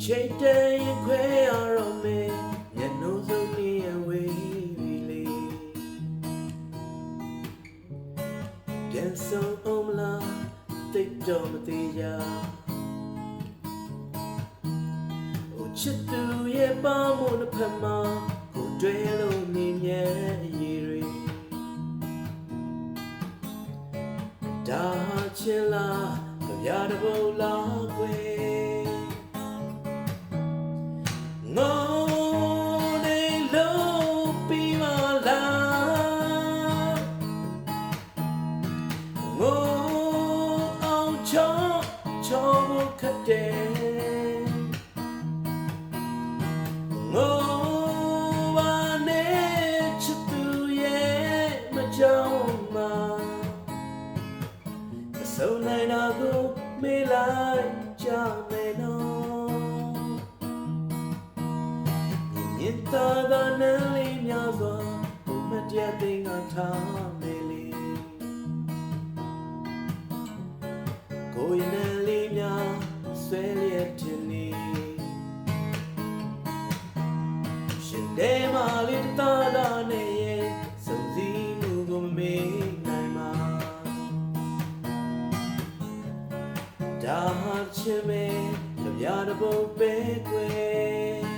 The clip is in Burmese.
ချိန်တန်ရင်ခွဲရတော့မယ်မျက်နှာစုံနေအဝေးပြီလေပြန်ဆုံးအောင်မလားတိတ်တော့မသေးကြချစ်သူရဲ့ပေါင်းမှုတစ်ဖက်မှာကိုတွဲလို့နေမြဲအရေးတွေဒါချင်လားကြရတဲ့ဘုလားကွယ်ငိုနေလို့ပြီးမလားငိုအောင်ချောဖို့ခက်တယ်ငိုပါနဲ့ချစ်သူရဲ့မကြောက်မှာမဆုံးနိုင်တာကိုမေးလိုက်ကြမယ်နော်မြင်သာသာနဲ့လေးများစွာဘုမတရားသိငါထားမယ်လေကိုယ်နဲ့လေးများဆွဲလျက်တင်နေတဲမာလေးတာတာနဲ့ရဲ့စုံစည်းမှုကိုမမေ့နိုင်မှာဒါချင်မဲ့ကြရတဲ့ဘုံပဲကွယ်